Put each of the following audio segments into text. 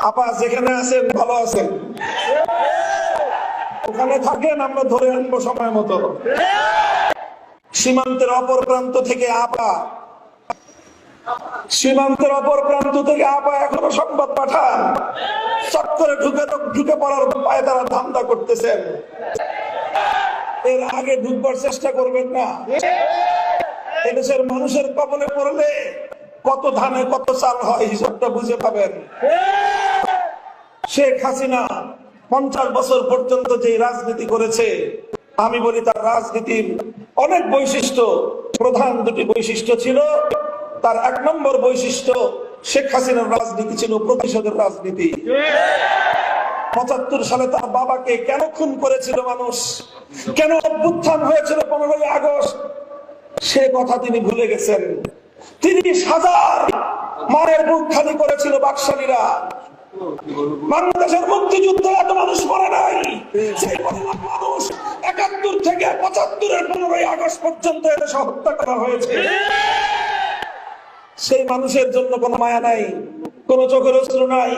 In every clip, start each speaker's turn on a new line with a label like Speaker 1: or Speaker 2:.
Speaker 1: আপা যেখানে আছেন ভালো আছেন, ওখানে থাকেন, আমরা ধরে আনবো সময় মতো। সীমান্তের অপর প্রান্ত থেকে আপা, সীমান্তের অপর প্রান্ত থেকে আপা এখনো সংবাদ পাঠান, চট করে ঢুকে পড়ার পায়ে তারা ধান্দা করতেছেন। এর আগে ঢুকবার চেষ্টা করবেন না। এদেশের মানুষের কবলে পড়লে কত ধানে কত চাল হয় হিসাবটা বুঝে পাবেন। শেখ হাসিনা 50 বছর পর্যন্ত যে রাজনীতি করেছে, আমি বলি তার রাজনীতির অনেক বৈশিষ্ট্য, প্রধান দুটি বৈশিষ্ট্য ছিল। তার 1 নম্বর বৈশিষ্ট্য, শেখ হাসিনার রাজনীতি ছিল প্রতিশোধের রাজনীতি। 75 সালে তার বাবাকে কেন খুন করেছিল মানুষ, কেন অভ্যুত্থান হয়েছিল 15ই আগস্ট, সে কথা তিনি ভুলে গেছেন। 30,000 মায়ের বুক খালি করেছিল বাকশালীরা। বাংলাদেশের মুক্তিযুদ্ধে এত মানুষ মরে নাই, সেই পরিমাণ মানুষ 71 থেকে 75-এর 15ই আগস্ট পর্যন্ত এদেশে হত্যা করা হয়েছে। সেই মানুষের জন্য কোনো মায়া নাই, কোন চোখের অশ্রু নাই,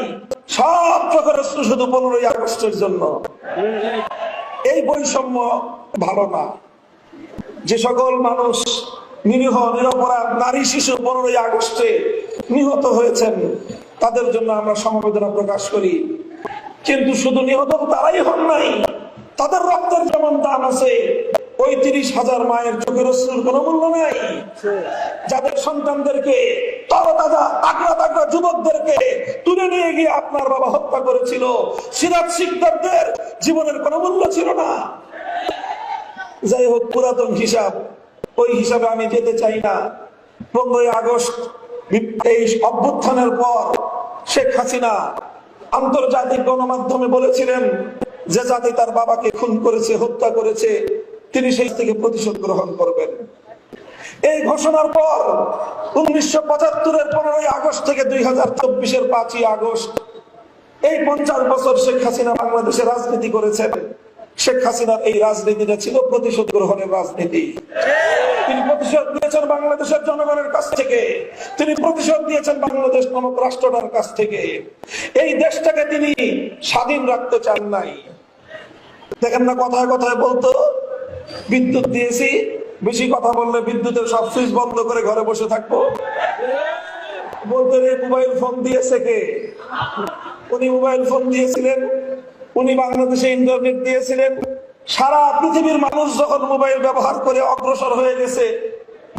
Speaker 1: সব চোখের অশ্রু শুধু 15ই আগস্টের জন্য। এই বৈষম্য ভালো না। যে সকল মানুষ নিরীহ নিরপরাধ নারী শিশু 15ই আগস্টে নিহত হয়েছেন, তাদের জন্য আমরা সমবেদনা প্রকাশ করি। কিন্তু শুধু নিহত তারাই হন নাই, তাদের রক্তের যেমন দাম আছে, ওই 30,000 মায়ের চোখের অশ্রুর কোনো মূল্য নাই। যাদের সন্তানদেরকে, তরতাজা তাগড়া তাগড়া যুবকদেরকে তুলে নিয়ে গিয়ে আপনার বাবা হত্যা করেছিল, সিরাজ শিকদারদের জীবনের কোনো মূল্য ছিল না। যাই হোক, পুরাতন হিসাব, ওই হিসাবে আমি যেতে চাই না। 15ই আগস্ট এই অভ্যুত্থানের পর শেখ হাসিনা আন্তর্জাতিক গণমাধ্যমে বলেছিলেন যে জাতি তার বাবাকে খুন করেছে, হত্যা করেছে, তিনি সেই থেকে প্রতিশোধ গ্রহণ করবেন। এই ঘোষণার পর 1975-এর 15ই আগস্ট থেকে 2024-এর 5ই আগস্ট, এই 50 বছর শেখ হাসিনা বাংলাদেশে রাজনীতি করেছেন। শেখ হাসিনার এই রাজনীতিটা ছিল প্রতিশোধ গ্রহণের রাজনীতি। তিনি প্রতিশোধ দিয়েছেন বাংলাদেশের জনগণের কাছ থেকে, তিনি প্রতিশোধ দিয়েছেন বাংলাদেশ নামক রাষ্ট্রটার কাছ থেকে। এই দেশটাকে তিনি স্বাধীন রাখতে চান নাই। দেখেন না, কথায় কথায় বলতো বিদ্যুৎ দিয়েছি, বেশি কথা বললে বিদ্যুতের সব সুইচ বন্ধ করে ঘরে বসে থাকবো। বলতেন মোবাইল ফোন দিয়েছে কে? উনি মোবাইল ফোন দিয়েছিলেন, উনি বাংলাদেশে ইন্টারনেট দিয়েছিলেন। সারা পৃথিবীর মানুষ যখন মোবাইল ব্যবহার করে অগ্রসর হয়ে গেছে,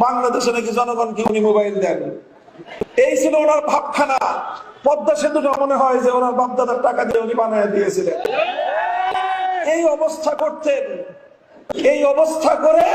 Speaker 1: বাংলাদেশে নাকি জনগণকে উনি মোবাইল দেন। এই ছিল ওনার ভাবখানা। পদ্মা সেতুটা মনে হয় যে ওনার বাপদাদার টাকা দিয়ে উনি বানিয়ে দিয়েছিলেন। এই অবস্থা করতেন। এই অবস্থা করে